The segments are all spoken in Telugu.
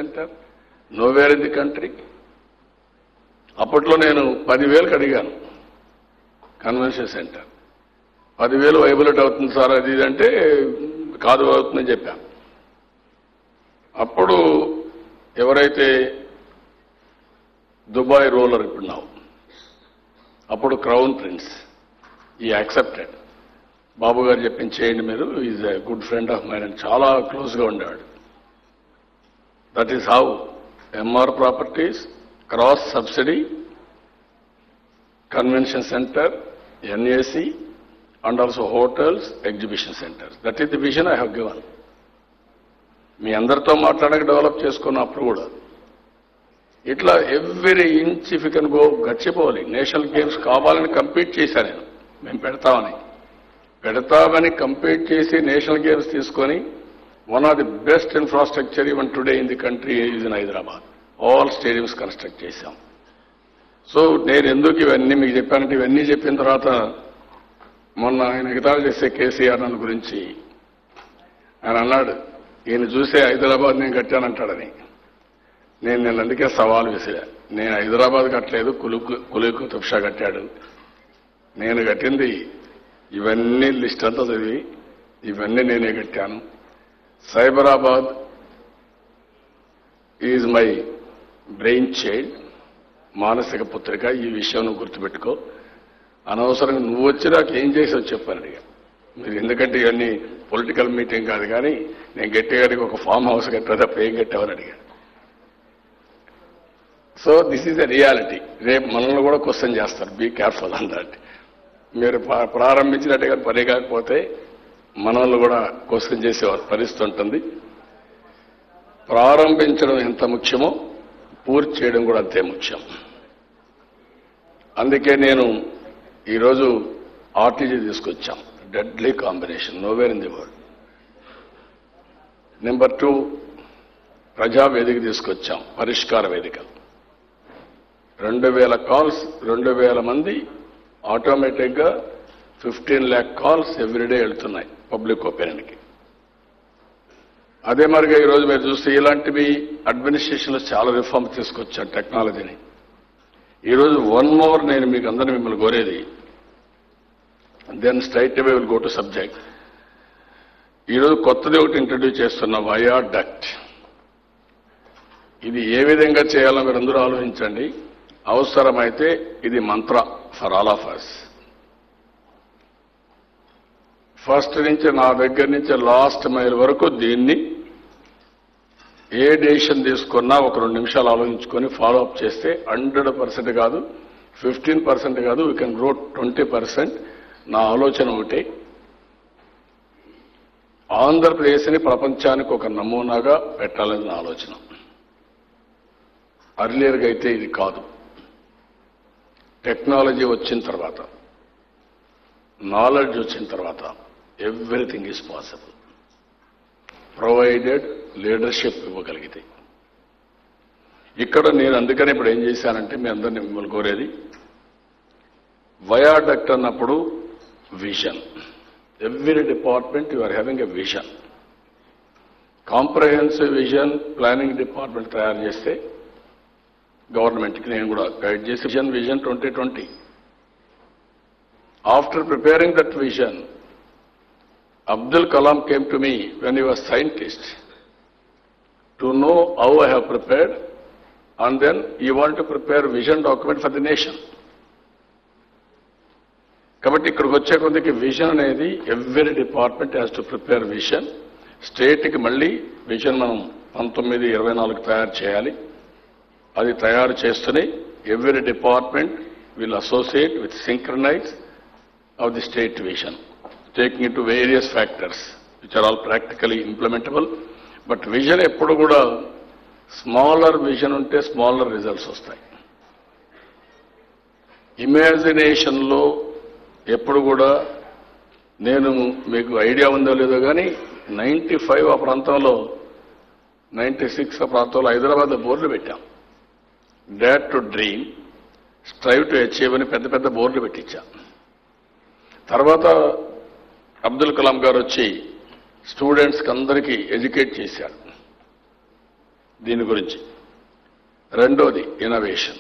Centre, nowhere in the country. అప్పట్లో నేను 10,000కి అడిగాను కన్వెన్షన్ సెంటర్. 10,000 వైబులేట్ అవుతుంది సార్ అది ఇది అంటే కాదు అవుతుందని చెప్పాను. అప్పుడు ఎవరైతే దుబాయ్ రూలర్ ఇప్పుడు అప్పుడు క్రౌన్ ప్రిన్స్ ఈ యాక్సెప్టెడ్. బాబు గారు చెప్పింది చేయండి మీరు, is a good friend of mine అని చాలా క్లోజ్గా ఉండేవాడు. That is how MR properties, cross subsidy, convention centre, NAC and also hotels, exhibition centers. That is the vision I have given. మీ అందరితో మాట్లాడక డెవలప్ చేసుకున్నప్పుడు కూడా ఇట్లా every inch if you can go గచ్చిపోవాలి. నేషనల్ గేమ్స్ కావాలని కంపీట్ చేశాను నేను. మేము పెడతామని కంపీట్ చేసి నేషనల్ గేమ్స్ తీసుకొని one of the best infrastructure even today in the country is in Hyderabad. All stadiums construct చేశాం. సో నేను ఎందుకు ఇవన్నీ మీకు చెప్పానంటే, ఇవన్నీ చెప్పిన తర్వాత మొన్న ఆయన ఎగతాళి చేసే కేసీఆర్ నన్ను గురించి ఆయన అన్నాడు, ఈయన చూసే హైదరాబాద్ నేను కట్టానంటాడని. నేను అందుకే సవాల్ విసిరా. నేను హైదరాబాద్ కట్టలేదు, కులీకు తుఫ్షా కట్టాడు. నేను కట్టింది ఇవన్నీ లిస్ట్ అంతా చదివి ఇవన్నీ నేనే కట్టాను. Cyberabad is my brain child, మానసిక పుత్రిక. ఈ విషయం నువ్వు గుర్తుపెట్టుకో. అనవసరంగా నువ్వు వచ్చి నాకు ఏం చేసావు చెప్పాను అడిగా. మీరు ఎందుకంటే ఇవన్నీ పొలిటికల్ మీటింగ్ కాదు, కానీ నేను గట్టిగారికి ఒక ఫామ్ హౌస్ కట్టా తప్ప ఏం కట్టావని అడిగాను. So this is a reality. రేపు మనల్ని కూడా క్వశ్చన్ చేస్తారు. Be careful on that. మీరు ప్రారంభించినట్టుగా పని కాకపోతే మనల్ని కూడా క్వశ్చన్ చేసే పరిస్థితి ఉంటుంది. ప్రారంభించడం ఎంత ముఖ్యమో పూర్తి చేయడం కూడా అంతే ముఖ్యం. అందుకే నేను ఈరోజు ఆర్టీజీ తీసుకొచ్చాం. Deadly combination, nowhere in the world. Number 2 ప్రజా వేదిక తీసుకొచ్చాం, పరిష్కార వేదిక. 2,000 కాల్స్, 2,000 మంది ఆటోమేటిక్గా 15 lakh కాల్స్ ఎవ్రీడే వెళ్తున్నాయి పబ్లిక్ ఒపీనియన్కి. అదే మరిగా ఈరోజు మీరు చూస్తే ఇలాంటివి అడ్మినిస్ట్రేషన్లో చాలా రిఫార్మ్ తీసుకొచ్చాం టెక్నాలజీని. ఈరోజు వన్ మోర్ నేను మీకు అందరినీ మిమ్మల్ని కోరేది, then straight away will go to subject. ఈరోజు కొత్తది ఒకటి ఇంట్రడ్యూస్ చేస్తున్న వయాడక్ట్. ఇది ఏ విధంగా చేయాలో మీరు అందరూ ఆలోచించండి. అవసరమైతే ఇది mantra for all of us. First నుంచి నా దగ్గర నుంచి లాస్ట్ మైల్ వరకు దీన్ని ఏ డెసిషన్ తీసుకున్నా ఒక 2 నిమిషాలు ఆలోచించుకొని ఫాలో అప్ చేస్తే 100% కాదు, 15% కాదు, వీ కెన్ గ్రో 20%. నా ఆలోచన ఒకటే, ఆంధ్రప్రదేశ్ని ప్రపంచానికి ఒక నమూనాగా పెట్టాలని నా ఆలోచన. అర్లియర్గా అయితే ఇది కాదు. టెక్నాలజీ వచ్చిన తర్వాత, నాలెడ్జ్ వచ్చిన తర్వాత everything is possible, provided leadership ఇవ్వగలిగితే. ఇక్కడ నేను అందుకని ఇప్పుడు ఏం చేశానంటే మీ అందరినీ మిమ్మల్ని కోరేది, వయాడక్ట్ అన్నప్పుడు vision. Every department you are having a vision. Comprehensive vision planning department తయారు చేస్తే గవర్నమెంట్కి నేను కూడా గైడ్ చేసి vision 2020. After preparing that vision, Abdul Kalam came to me when he was scientist to know how I have prepared, and then he wanted to prepare vision document for the nation. కాబట్టి ఇక్కడికి వచ్చే కొద్దికి విజన్ అనేది every department has to prepare vision. స్టేట్కి మళ్ళీ విజన్ మనం 1924 తయారు చేయాలి. అది తయారు చేస్తూనే every department will associate with synchronise of the state vision, taking into various factors which are all practically implementable. But vision ఎప్పుడు కూడా స్మాలర్ విజన్ ఉంటే స్మాలర్ రిజల్ట్స్ వస్తాయి. ఇమాజినేషన్లో ఎప్పుడు కూడా, నేను మీకు ఐడియా ఉందో లేదో కానీ 95 ఆ ప్రాంతంలో, 96 ఆ ప్రాంతంలో హైదరాబాద్లో బోర్డులు పెట్టాం. Dare to dream, strive to achieve అని పెద్ద పెద్ద బోర్డులు పెట్టించాం. తర్వాత అబ్దుల్ కలాం గారు వచ్చి స్టూడెంట్స్కి అందరికీ ఎడ్యుకేట్ చేశారు. దీని గురించి. రెండోది ఇన్నోవేషన్.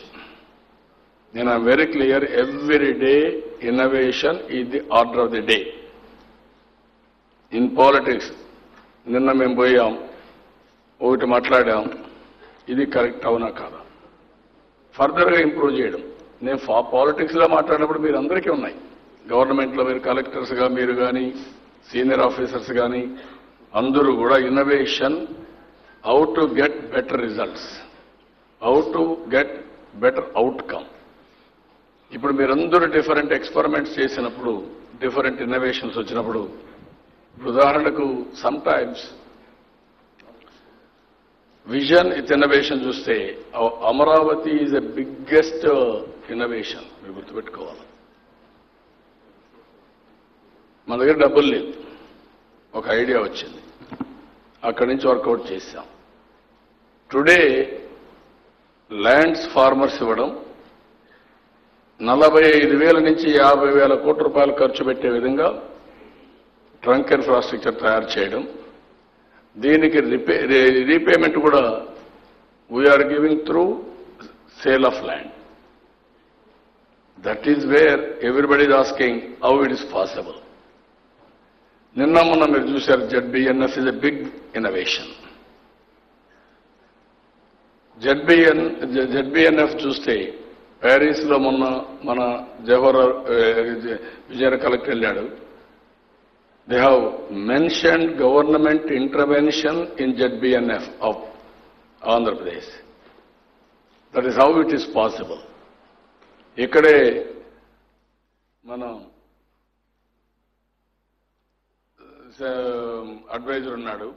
నేను I'm very clear, every day innovation is the order of the day. In politics నిన్న మేము పోయాం, ఒకటి మాట్లాడాం, ఇది కరెక్ట్ అవునా కాదా, ఫర్దర్గా ఇంప్రూవ్ చేయడం. నేను పాలిటిక్స్లో మాట్లాడినప్పుడు మీరు అందరికీ ఉన్నాయి, గవర్నమెంట్లో మీరు కలెక్టర్స్గా మీరు కానీ సీనియర్ ఆఫీసర్స్ కానీ అందరూ కూడా innovation, how to get better results, how to get better outcome. ఇప్పుడు మీరందరూ డిఫరెంట్ ఎక్స్పెరిమెంట్స్ చేసినప్పుడు, డిఫరెంట్ ఇన్నోవేషన్స్ వచ్చినప్పుడు, ఉదాహరణకు some times vision with innovation చూస్తే Amaravati is the biggest innovation. మీరు గుర్తుపెట్టుకోవాలి. మన దగ్గర డబ్బులు లేదు, ఒక ఐడియా వచ్చింది, అక్కడి నుంచి వర్కౌట్ చేశాం. టుడే ల్యాండ్స్ ఫార్మర్స్ ఇవ్వడం, 45,000 నుంచి 50,000 కోట్ల రూపాయలు ఖర్చు పెట్టే విధంగా ట్రంక్ ఇన్ఫ్రాస్ట్రక్చర్ తయారు చేయడం, దీనికి రీపేమెంట్ కూడా we're giving through sale of land. That is where everybody is asking how it is possible. నిన్న మొన్న మీరు చూశారు, ZBNF is a big innovation. ZBNF చూస్తే ప్యారిస్లో మొన్న మన జవహర్ విజయ కలెక్టర్ వెళ్ళాడు. They have mentioned government intervention in ZBNF of Andhra Pradesh. That is how it is possible. ఇక్కడే మన అడ్వైజర్ ఉన్నాడు,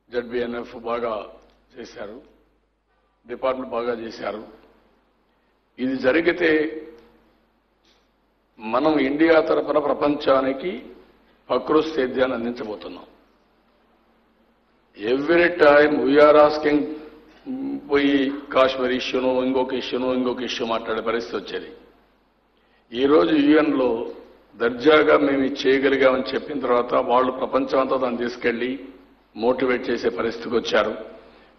ZBNF బాగా చేశారు, డిపార్ట్మెంట్ బాగా చేశారు. ఇది జరిగితే మనం ఇండియా తరఫున ప్రపంచానికి ప్రకృతి సేద్యాన్ని అందించబోతున్నాం. ఎవ్రీ టైమ్ వీఆర్ ఆస్కింగ్, పోయి కాశ్మీర్ ఇష్యూను ఇంకొక ఇష్యూ మాట్లాడే పరిస్థితి వచ్చేది. ఈరోజు యుఎన్లో దర్జాగా మేము ఇది చేయగలిగామని చెప్పిన తర్వాత వాళ్ళు ప్రపంచం అంతా దాన్ని తీసుకెళ్లి మోటివేట్ చేసే పరిస్థితికి వచ్చారు.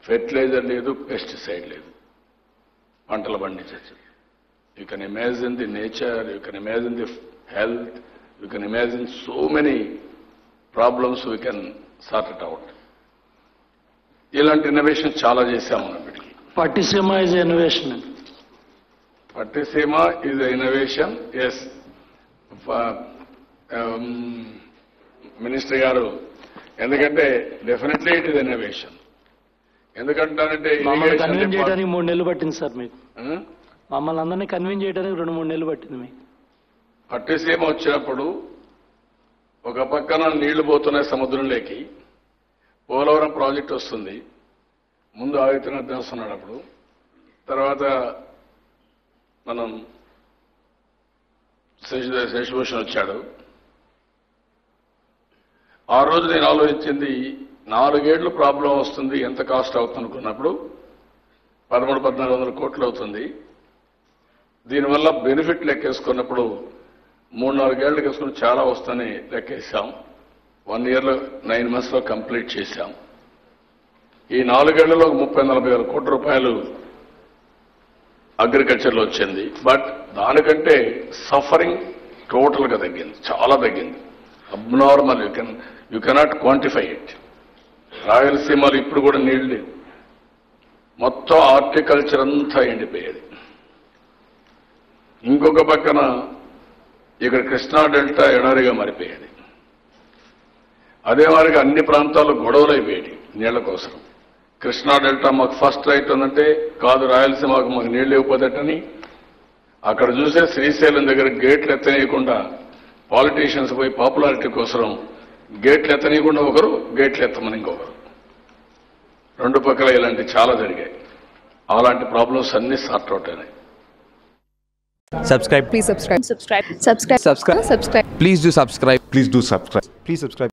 ఫెర్టిలైజర్ లేదు, పెస్టిసైడ్ లేదు, పంటలు పండించచ్చు. You can imagine the nature, you can imagine the health, you can imagine so many problems we can sort it out. ఇలాంటి ఇన్నోవేషన్ చాలా చేశాము అన్నప్పటికీ. Pattiseema is innovation. Pattiseema is innovation, yes. Minister గారు, ఎందుకంటే డెఫినెట్లీ ఇట్ ఇస్ ఇన్నోవేషన్. ఎందుకంటారంటే మమ్మల్ని కన్విన్స్ చేయడానికి 3 నెలలు పట్టింది సార్ మీకు. మమ్మల్ని అందరినీ కన్విన్స్ చేయడానికి 2-3 నెలలు పట్టింది మీకు. పట్టిసీమ వచ్చినప్పుడు ఒక పక్కన నీళ్లు పోతున్నాయి సముద్రంలోకి, పోలవరం ప్రాజెక్ట్ వస్తుంది, ముందు ఆదిత్యనాథ్ చేస్తున్నాడు. అప్పుడు తర్వాత మనం శశిభూషణ్ వచ్చాడు. ఆ రోజు నేను ఆలోచించింది, 4 ఏళ్లు ప్రాబ్లం వస్తుంది, ఎంత కాస్ట్ అవుతుంది అనుకున్నప్పుడు 1300-1400 కోట్లు అవుతుంది. దీనివల్ల బెనిఫిట్ లెక్కేసుకున్నప్పుడు 3-4 ఏళ్ళు లెక్కేసుకుని చాలా వస్తుందని లెక్కేసాం. 1 ఇయర్లో 9 monthsలో కంప్లీట్ చేశాం. ఈ 4 ఏళ్లలో 30-40 వేల కోట్ల రూపాయలు అగ్రికల్చర్లో వచ్చింది. బట్ దానికంటే సఫరింగ్ టోటల్గా తగ్గింది, చాలా తగ్గింది. Abnormal, you cannot quantify it. రాయలసీమలో ఇప్పుడు కూడా నీళ్లు లేవు, మొత్తం హార్టికల్చర్ అంతా ఎండిపోయేది. ఇంకొక పక్కన ఇక్కడ కృష్ణా డెల్టా ఎడారిగా మారిపోయేది. అదే మాదిరిగా అన్ని ప్రాంతాల్లో గొడవలు అయిపోయాయి నీళ్ల కోసం. కృష్ణా డెల్టా మాకు ఫస్ట్ రైట్ ఉందంటే, కాదు రాయలసీమకు మాకు నీళ్లు ఇవ్వకపోతేటని అక్కడ చూసే శ్రీశైలం దగ్గర గేట్లు ఎత్తనీయకుండా పాలిటీషియన్స్ పోయి పాపులారిటీ కోసం గేట్లు ఎత్తనీయకుండా ఒకరు, గేట్లు ఎత్తమని ఇంకొకరు, 2 పక్కల ఇలాంటి చాలా జరిగాయి. అలాంటి ప్రాబ్లమ్స్ అన్ని సార్ట్ అవుట్ అయినాయి. Subscribe. Please subscribe. Subscribe. Subscribe. Subscribe. Subscribe. Please do subscribe. Please do subscribe. Please subscribe.